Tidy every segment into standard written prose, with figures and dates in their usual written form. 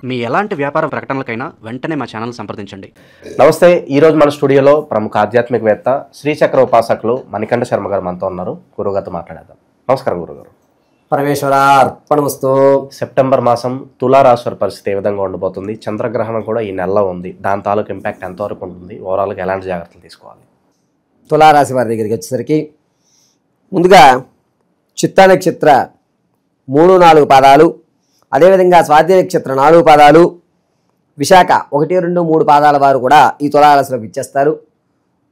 మీ ఎలాంటి వ్యాపార ప్రకటనలకైనా వెంటనే మా ఛానల్ సంప్రదించండి. నమస్తే. ఈరోజు మన స్టూడియోలో ప్రముఖ ఆధ్యాత్మికవేత్త శ్రీచక్ర ఉపాసకులు మణికంఠ శర్మ గారు మనతో ఉన్నారు. గురుగారితో మాట్లాడేద్దాం. నమస్కారం గురుగారు. పరమేశ్వర అర్పణమస్తు. సెప్టెంబర్ మాసం తులారాశి వారి పరిస్థితి ఏ విధంగా ఉండబోతుంది? చంద్రగ్రహణం కూడా ఈ నెలలో ఉంది. దాని తాలూకు ఇంపాక్ట్ ఎంతవరకు ఉంటుంది? ఓవరాల్గా ఎలాంటి జాగ్రత్తలు తీసుకోవాలి? తులారాశి వారి దగ్గరికి వచ్చేసరికి ముందుగా చిత్తా నక్షత్ర 3-4 పాదాలు, అదేవిధంగా స్వాతి నక్షత్ర 4 పాదాలు, విశాఖ 1-2-3 పాదాల వారు కూడా ఈ తులారాశిలోకి ఇచ్చేస్తారు.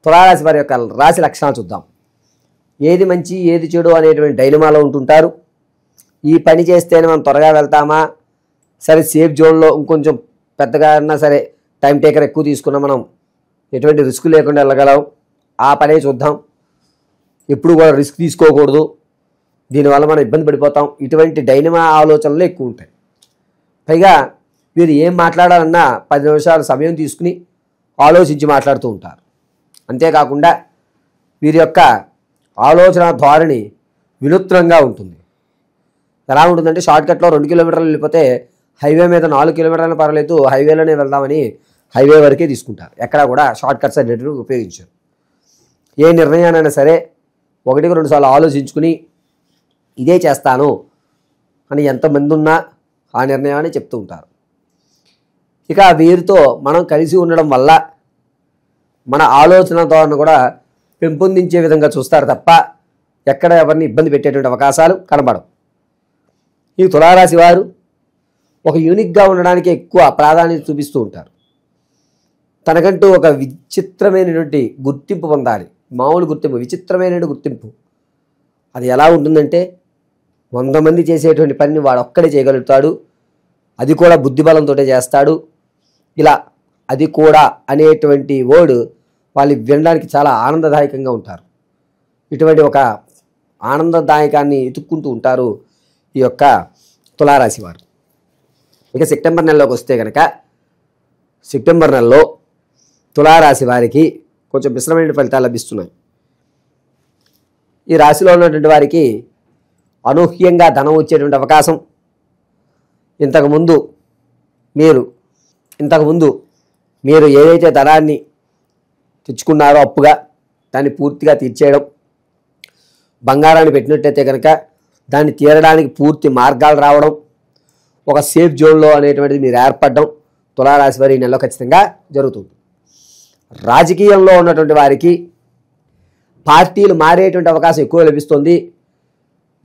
తులారాశి వారి యొక్క రాశి లక్షణాలు చూద్దాం. ఏది మంచి ఏది చెడు అనేటువంటి డైలమాలో ఉంటుంటారు. ఈ పని చేస్తేనే మనం త్వరగా వెళ్తామా, సరే సేఫ్ జోన్లో ఇంకొంచెం పెద్దగా అన్నా సరే టైం టేకర్ ఎక్కువ తీసుకున్నా మనం ఎటువంటి రిస్క్ లేకుండా వెళ్ళగలం, ఆ పనే చూద్దాం. ఎప్పుడు కూడా రిస్క్ తీసుకోకూడదు, దీనివల్ల మనం ఇబ్బంది పడిపోతాం. ఇటువంటి డైనమా ఆలోచనలు ఎక్కువ ఉంటాయి. పైగా వీరు ఏం మాట్లాడాలన్నా 10 నిమిషాలు సమయం తీసుకుని ఆలోచించి మాట్లాడుతూ ఉంటారు. అంతేకాకుండా వీరి యొక్క ఆలోచన ధోరణి వినూత్నంగా ఉంటుంది. ఎలా ఉంటుందంటే షార్ట్కట్లో 2 కిలోమీటర్లు వెళ్ళిపోతే హైవే మీద 4 కిలోమీటర్లు పర్వాలేదు, హైవేలోనే వెళ్దామని హైవే వరకే తీసుకుంటారు. ఎక్కడా కూడా షార్ట్ కట్స్ అనేటివి ఉపయోగించారు. ఏ నిర్ణయానైనా సరే 1-2 సార్లు ఆలోచించుకుని ఇదే చేస్తాను అని ఎంతమంది ఉన్నా ఆ నిర్ణయాన్ని చెప్తూ ఉంటారు. ఇక వీరితో మనం కలిసి ఉండడం వల్ల మన ఆలోచన ధోరణి కూడా పెంపొందించే విధంగా చూస్తారు తప్ప ఎక్కడ ఎవరిని ఇబ్బంది పెట్టేటువంటి అవకాశాలు కనబడవు. ఈ తులారాశి వారు ఒక యూనిక్గా ఉండడానికి ఎక్కువ ప్రాధాన్యత చూపిస్తూ ఉంటారు. తనకంటూ ఒక విచిత్రమైనటువంటి గుర్తింపు పొందాలి. మామూలు గుర్తింపు, విచిత్రమైనటువంటి గుర్తింపు. అది ఎలా ఉంటుందంటే 100 మంది చేసేటువంటి పనిని వాడు ఒక్కడే చేయగలుగుతాడు, అది కూడా బుద్ధిబలంతో చేస్తాడు. ఇలా అది కూడా అనేటువంటి వర్డ్ వాళ్ళు వినడానికి చాలా ఆనందదాయకంగా ఉంటారు. ఇటువంటి ఒక ఆనందదాయకాన్ని ఎత్తుక్కుంటూ ఉంటారు ఈ యొక్క తులారాశి వారు. ఇక సెప్టెంబర్ నెలలోకి వస్తే కనుక సెప్టెంబర్ నెలలో తులారాశి వారికి కొంచెం మిశ్రమైన ఫలితాలు లభిస్తున్నాయి. ఈ రాశిలో ఉన్నటువంటి వారికి అనూహ్యంగా ధనం వచ్చేటువంటి అవకాశం, ఇంతకుముందు మీరు ఏదైతే ధనాన్ని తెచ్చుకున్నారో అప్పుగా దాన్ని పూర్తిగా తీర్చేయడం, బంగారాన్ని పెట్టినట్టయితే కనుక దాన్ని తీరడానికి పూర్తి మార్గాలు రావడం, ఒక సేఫ్ జోన్లో అనేటువంటిది మీరు ఏర్పడడం తులారాశి వారి ఈ నెలలో ఖచ్చితంగా జరుగుతుంది. రాజకీయంలో ఉన్నటువంటి వారికి పార్టీలు మారేటువంటి అవకాశం ఎక్కువ లభిస్తుంది.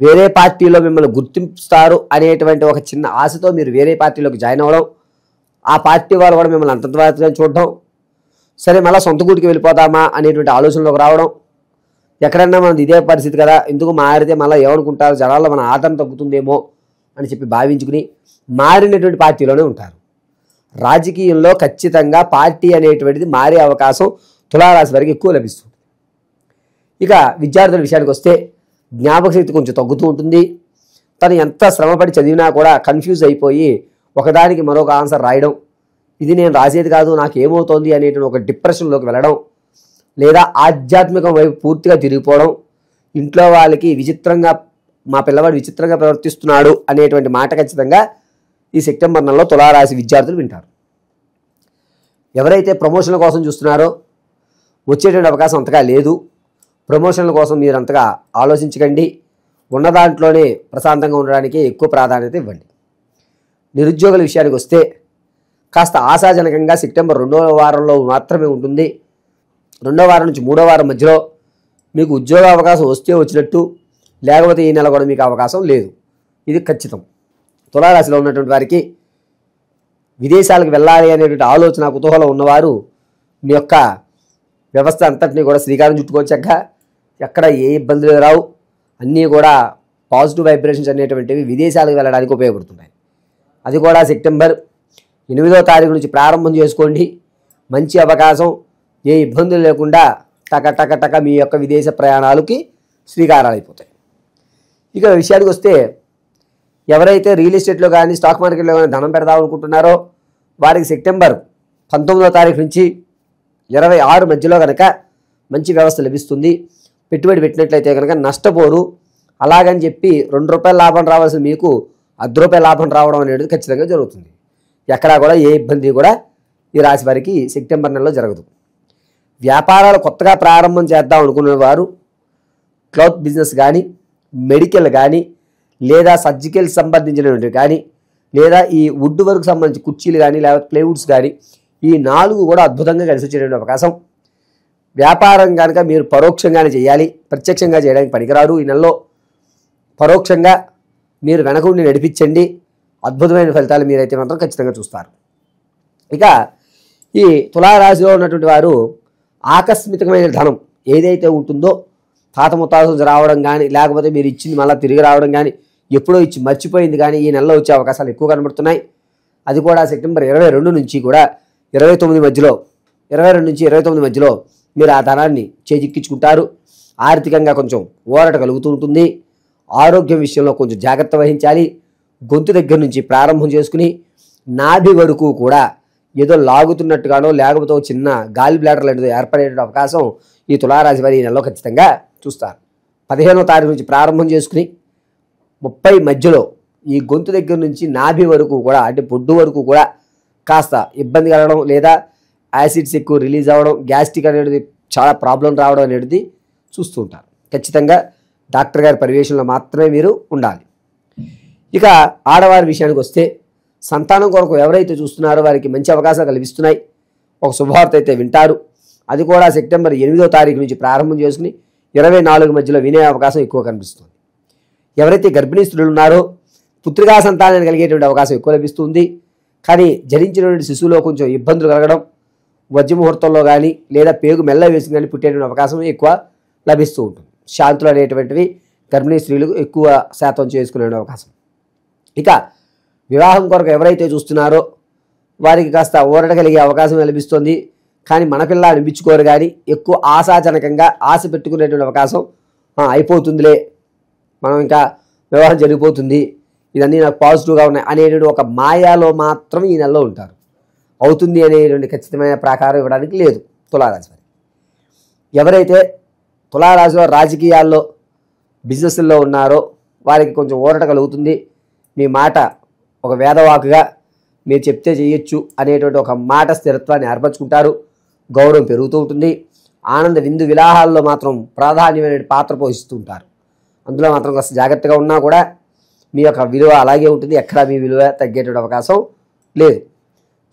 వేరే పార్టీలో మిమ్మల్ని గుర్తింపుస్తారు అనేటువంటి ఒక చిన్న ఆశతో మీరు వేరే పార్టీలోకి జాయిన్ అవ్వడం, ఆ పార్టీ వారు కూడా మిమ్మల్ని అంతర్వాతిగా చూడడం, సరే మళ్ళీ సొంత గూటికి వెళ్ళిపోదామా అనేటువంటి ఆలోచనలోకి రావడం, ఎక్కడన్నా మనది ఇదే పరిస్థితి కదా, ఎందుకు మారితే మళ్ళీ ఏమనుకుంటారు, జనాల్లో మన ఆదరణ తగ్గుతుందేమో అని చెప్పి భావించుకుని మారినటువంటి పార్టీలోనే ఉంటారు. రాజకీయంలో ఖచ్చితంగా పార్టీ అనేటువంటిది మారే అవకాశం తులారాశి వారికి ఎక్కువ లభిస్తుంది. ఇక విద్యార్థుల విషయానికి వస్తే జ్ఞాపక శక్తి కొంచెం తగ్గుతూ ఉంటుంది. తను ఎంత శ్రమపడి చదివినా కూడా కన్ఫ్యూజ్ అయిపోయి ఒకదానికి మరొక ఆన్సర్ రాయడం, ఇది నేను రాసేది కాదు నాకు ఏమవుతోంది అనేటువంటి ఒక డిప్రెషన్లోకి వెళ్ళడం, లేదా ఆధ్యాత్మికం వైపు పూర్తిగా తిరిగిపోవడం, ఇంట్లో వాళ్ళకి విచిత్రంగా మా పిల్లవాడు విచిత్రంగా ప్రవర్తిస్తున్నాడు అనేటువంటి మాట ఖచ్చితంగా ఈ సెప్టెంబర్ నెలలో తులారాశి విద్యార్థులు వింటారు. ఎవరైతే ప్రమోషన్ల కోసం చూస్తున్నారో వచ్చేటువంటి అవకాశం అంతగా లేదు. ప్రమోషన్ల కోసం మీరు అంతగా ఆలోచించకండి. ఉన్న దాంట్లోనే ప్రశాంతంగా ఉండడానికి ఎక్కువ ప్రాధాన్యత ఇవ్వండి. నిరుద్యోగుల విషయానికి వస్తే కాస్త ఆశాజనకంగా సెప్టెంబర్ 2వ వారంలో మాత్రమే ఉంటుంది. 2వ వారం నుంచి 3వ వారం మధ్యలో మీకు ఉద్యోగ అవకాశం వస్తే వచ్చినట్టు, లేకపోతే ఈ నెల కూడా మీకు అవకాశం లేదు. ఇది ఖచ్చితం. తులారాశిలో ఉన్నటువంటి వారికి విదేశాలకు వెళ్ళాలి అనేటువంటి ఆలోచన కుతూహలం ఉన్నవారు మీ యొక్క వ్యవస్థ అంతటినీ కూడా శ్రీకారం చుట్టుకోవచ్చాక ఎక్కడ ఏ ఇబ్బందులు రావు. అన్నీ కూడా పాజిటివ్ వైబ్రేషన్స్ అనేటువంటివి విదేశాలకు వెళ్ళడానికి ఉపయోగపడుతున్నాయి. అది కూడా సెప్టెంబర్ 8వ తారీఖు నుంచి ప్రారంభం చేసుకోండి. మంచి అవకాశం, ఏ ఇబ్బందులు లేకుండా టక మీ యొక్క విదేశ ప్రయాణాలకి శ్రీకారాలు అయిపోతాయి. ఇక విషయానికి వస్తే ఎవరైతే రియల్ ఎస్టేట్లో కానీ స్టాక్ మార్కెట్లో కానీ ధనం పెడదాం అనుకుంటున్నారో వారికి సెప్టెంబర్ 19వ తారీఖు నుంచి 26 మధ్యలో కనుక మంచి వ్యవస్థ లభిస్తుంది. పెట్టుబడి పెట్టినట్లయితే కనుక నష్టపోరు. అలాగని చెప్పి ₹2 లాభం రావాల్సిన మీకు ₹10 లాభం రావడం అనేది ఖచ్చితంగా జరుగుతుంది. ఎక్కడా కూడా ఏ ఇబ్బంది కూడా ఈ రాశి వారికి సెప్టెంబర్ నెలలో జరగదు. వ్యాపారాలు కొత్తగా ప్రారంభం చేద్దాం అనుకునే వారు క్లాత్ బిజినెస్ కానీ, మెడికల్ కానీ, లేదా సర్జికల్ సంబంధించినటువంటి కానీ, లేదా ఈ వుడ్ వర్క్ సంబంధించి కుర్చీలు కానీ, లేకపోతే ప్లేవుడ్స్ కానీ, ఈ 4 కూడా అద్భుతంగా కలిసి వచ్చేటువంటి అవకాశం. వ్యాపారం కనుక మీరు పరోక్షంగానే చేయాలి, ప్రత్యక్షంగా చేయడానికి పనికిరారు. ఈ నెలలో పరోక్షంగా మీరు వెనకుండి నడిపించండి, అద్భుతమైన ఫలితాలు మీరైతే మాత్రం ఖచ్చితంగా చూస్తారు. ఇక ఈ తులారాశిలో ఉన్నటువంటి వారు ఆకస్మికమైన ధనం ఏదైతే ఉంటుందో, పాత ముత్తాతలు రావడం కానీ, లేకపోతే మీరు ఇచ్చింది మళ్ళీ తిరిగి రావడం కానీ, ఎప్పుడో ఇచ్చి మర్చిపోయింది కానీ ఈ నెలలో వచ్చే అవకాశాలు ఎక్కువ కనబడుతున్నాయి. అది కూడా సెప్టెంబర్ 22 నుంచి కూడా 29 మధ్యలో, 22 నుంచి 29 మధ్యలో మీరు ఆ ధనాన్ని చేజిక్కించుకుంటారు. ఆర్థికంగా కొంచెం ఊరట కలుగుతూ ఉంటుంది. ఆరోగ్యం విషయంలో కొంచెం జాగ్రత్త వహించాలి. గొంతు దగ్గర నుంచి ప్రారంభం చేసుకుని నాభి వరకు కూడా ఏదో లాగుతున్నట్టుగానో, లేకపోతే చిన్న గాలి బ్లాడర్ లాంటిదో ఏర్పడే అవకాశం ఈ తులారాశి వారి ఈ నెలలో ఖచ్చితంగా చూస్తారు. 15వ తారీఖు నుంచి ప్రారంభం చేసుకుని 30 మధ్యలో ఈ గొంతు దగ్గర నుంచి నాభి వరకు కూడా, అంటే బొడ్డు వరకు కూడా కాస్త ఇబ్బంది కలగడం, లేదా యాసిడ్స్ ఎక్కువ రిలీజ్ అవ్వడం, గ్యాస్ట్రిక్ అనేది చాలా ప్రాబ్లం రావడం అనేది చూస్తూ ఉంటారు. ఖచ్చితంగా డాక్టర్ గారి పర్యవేక్షణలో మాత్రమే మీరు ఉండాలి. ఇక ఆడవారి విషయానికి వస్తే, సంతానం కొరకు ఎవరైతే చూస్తున్నారో వారికి మంచి అవకాశాలు కల్పిస్తున్నాయి. ఒక శుభవార్త అయితే వింటారు. అది కూడా సెప్టెంబర్ 8వ తారీఖు నుంచి ప్రారంభం చేసుకుని 24 మధ్యలో వినే అవకాశం ఎక్కువ కనిపిస్తుంది. ఎవరైతే గర్భిణీ స్త్రీలు ఉన్నారో పుత్రికా సంతానాన్ని కలిగేటువంటి అవకాశం ఎక్కువ లభిస్తుంది. కానీ జరించినటువంటి శిశువులో కొంచెం ఇబ్బందులు కలగడం, వజ్ర ముహూర్తంలో కానీ, లేదా పేగు మెల్ల వేసి కానీ పుట్టేటువంటి అవకాశం ఎక్కువ లభిస్తూ ఉంటుంది. శాంతులు అనేటువంటివి గర్భిణీ స్త్రీలకు ఎక్కువ శాతం చేసుకునే అవకాశం. ఇక వివాహం కొరకు ఎవరైతే చూస్తున్నారో వారికి కాస్త ఊరట కలిగే అవకాశం లభిస్తుంది. కానీ మన పిల్ల అనిపించుకోరు కానీ ఎక్కువ ఆశాజనకంగా ఆశ పెట్టుకునేటువంటి అవకాశం, అయిపోతుందిలే, మనం ఇంకా వివాహం జరిగిపోతుంది, ఇవన్నీ నాకు పాజిటివ్గా ఉన్నాయి అనేటువంటి ఒక మాయాలో మాత్రం ఈ నెలలో ఉంటారు. అవుతుంది అనేటువంటి ఖచ్చితమైన ప్రాకారం ఇవ్వడానికి లేదు తులారాశి వారికి. ఎవరైతే తులారాశిలో రాజకీయాల్లో, బిజినెస్ల్లో ఉన్నారో వారికి కొంచెం ఊరట కలుగుతుంది. మీ మాట ఒక వేదవాకుగా మీరు చెప్తే చేయొచ్చు అనేటువంటి ఒక మాట స్థిరత్వాన్ని ఏర్పరచుకుంటారు. గౌరవం పెరుగుతూ ఉంటుంది. ఆనంద విందు విలాహాల్లో మాత్రం ప్రాధాన్యమైన పాత్ర పోషిస్తూ ఉంటారు. అందులో మాత్రం కాస్త జాగ్రత్తగా ఉన్నా కూడా మీ యొక్క విలువ అలాగే ఉంటుంది. ఎక్కడా మీ విలువ తగ్గేటువంటి అవకాశం లేదు.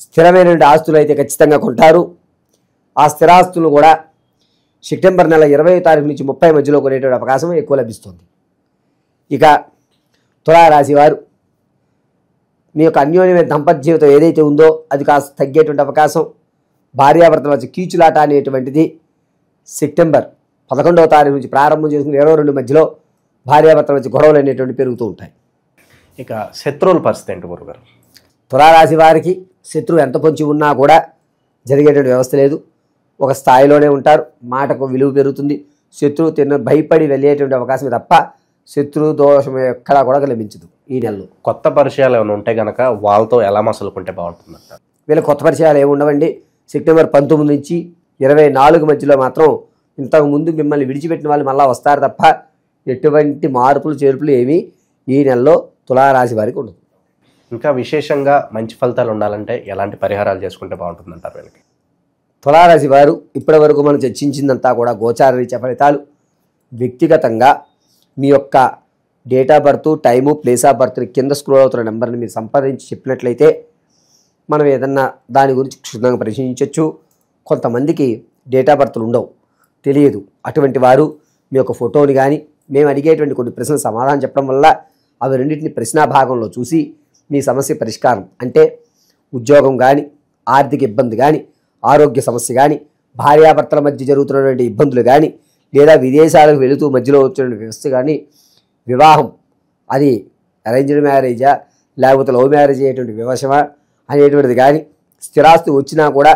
స్థిరమైనటువంటి ఆస్తులు అయితే ఖచ్చితంగా కొంటారు. ఆ స్థిరాస్తులు కూడా సెప్టెంబర్ నెల 20వ తారీఖు నుంచి 30 మధ్యలో కొనేటువంటి అవకాశం ఎక్కువ లభిస్తుంది. ఇక తులారాశి వారు మీ యొక్క అన్యోన్యమైన దంపత్య జీవితం ఏదైతే ఉందో అది కాస్త తగ్గేటువంటి అవకాశం. భార్యాభర్తల మధ్య కీచులాట అనేటువంటిది సెప్టెంబర్ 11వ తారీఖు నుంచి ప్రారంభం చేసుకుని 22 మధ్యలో భార్యాభర్తల మధ్య గొడవలు అనేటువంటి పెరుగుతూ ఉంటాయి. ఇక శత్రువుల పరిస్థితి ఏంటి గురుగారు? తులారాశి వారికి శత్రువు ఎంత పొంచి ఉన్నా కూడా జరిగేటువంటి వ్యవస్థ లేదు. ఒక స్థాయిలోనే ఉంటారు. మాటకు విలువ పెరుగుతుంది. శత్రువు భయపడి వెళ్ళేటువంటి అవకాశమే తప్ప శత్రు దోషం ఎక్కడా కూడా లభించదు ఈ నెలలో. కొత్త పరిచయాలు ఏమైనా ఉంటే కనుక వాళ్ళతో ఎలా మసలుకుంటే బాగుంటుందంట? వీళ్ళ కొత్త పరిచయాలు ఏమి ఉండవండి. సెప్టెంబర్ 19 నుంచి 24 మధ్యలో మాత్రం ఇంతకు ముందు మిమ్మల్ని విడిచిపెట్టిన వాళ్ళు మళ్ళీ వస్తారు తప్ప ఎటువంటి మార్పులు చేర్పులు ఏమీ ఈ నెలలో తులారాశి వారికి ఉండదు. ఇంకా విశేషంగా మంచి ఫలితాలు ఉండాలంటే ఎలాంటి పరిహారాలు చేసుకుంటే బాగుంటుందంటారు వీళ్ళకి? తులారాశి వారు ఇప్పటి వరకు మనం చర్చించిందంతా కూడా గోచార రీత్యా ఫలితాలు. వ్యక్తిగతంగా మీ యొక్క date of birth, time, place of బర్త్ని కింద స్క్రోల్ అవుతున్న నెంబర్ని మీరు సంప్రదించి చెప్పినట్లయితే మనం ఏదన్నా దాని గురించి క్షుణ్ణంగా పరిశీలించవచ్చు. కొంతమందికి డేట్ ఆఫ్ బర్త్లు ఉండవు, తెలియదు. అటువంటి వారు మీ యొక్క ఫోటోని కానీ, మేము అడిగేటువంటి కొన్ని ప్రశ్నలు సమాధానం చెప్పడం వల్ల అవి రెండింటిని ప్రశ్నాభాగంలో చూసి మీ సమస్య పరిష్కారం అంటే ఉద్యోగం కానీ, ఆర్థిక ఇబ్బంది కానీ, ఆరోగ్య సమస్య కానీ, భార్యాభర్తల మధ్య జరుగుతున్నటువంటి ఇబ్బందులు కానీ, లేదా విదేశాలకు వెళుతూ మధ్యలో వచ్చిన వ్యవస్థ కానీ, వివాహం అది అరేంజ్డ్ మ్యారేజా లేకపోతే లవ్ మ్యారేజ్ అయ్యేటువంటి వివశమా అనేటువంటిది కానీ, స్థిరాస్తి వచ్చినా కూడా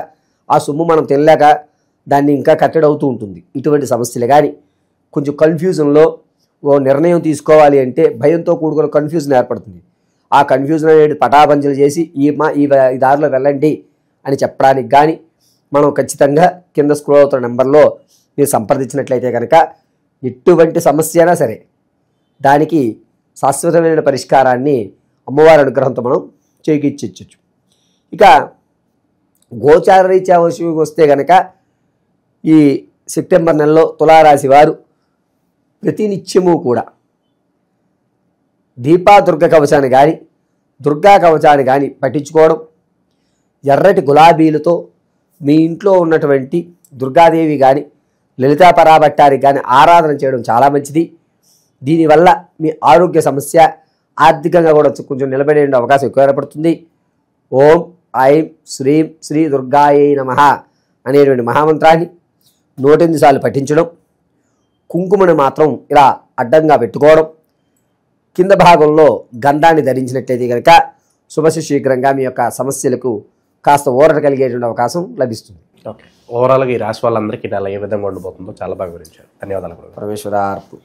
ఆ సొమ్ము మనం తినలేక దాన్ని ఇంకా కట్టడవుతూ ఉంటుంది. ఇటువంటి సమస్యలు కానీ, కొంచెం కన్ఫ్యూజన్లో ఓ నిర్ణయం తీసుకోవాలి అంటే భయంతో కూడుకున్న కన్ఫ్యూజన్ ఏర్పడుతుంది. ఆ కన్ఫ్యూజన్ అనేది పటాపంచలు చేసి ఈ దారిలో వెళ్ళండి అని చెప్పడానికి కానీ మనం ఖచ్చితంగా కింద స్క్రోల్ అవుతున్న నెంబర్లో మీరు సంప్రదించినట్లయితే కనుక ఎటువంటి సమస్య అయినా సరే దానికి శాశ్వతమైన పరిష్కారాన్ని అమ్మవారి అనుగ్రహంతో మనం చేకూర్చవచ్చు. ఇక గోచార రీత్యా విషయంకి వస్తే కనుక ఈ సెప్టెంబర్ నెలలో తులారాశి వారు ప్రతినిత్యము కూడా దీపా దుర్గ కవచాన్ని కానీ దుర్గా కవచాన్ని కానీ పట్టించుకోవడం, ఎర్రటి గులాబీలతో మీ ఇంట్లో ఉన్నటువంటి దుర్గాదేవి కానీ లలితా పరాభట్టారికి కానీ ఆరాధన చేయడం చాలా మంచిది. దీనివల్ల మీ ఆరోగ్య సమస్య, ఆర్థికంగా కూడా కొంచెం నిలబడే అవకాశం ఎక్కువ ఏర్పడుతుంది. ఓం ఐం శ్రీం శ్రీ దుర్గాయై నమః అనేటువంటి మహామంత్రాన్ని 108 సార్లు పఠించడం, కుంకుమను మాత్రం ఇలా అడ్డంగా పెట్టుకోవడం, కింద భాగంలో గంధాన్ని ధరించినట్లయితే కనుక శుభశీఘ్రంగా మీ యొక్క సమస్యలకు కాస్త ఊరట కలిగేటువంటి అవకాశం లభిస్తుంది. ఓకే, ఓవరాల్గా ఈ రాశి వాళ్ళందరికీ నెల ఏ విధంగా ఉండబోతుందో చాలా బాగా వివరించారు. ధన్యవాదాలు. పరమేశ్వరార్పణ.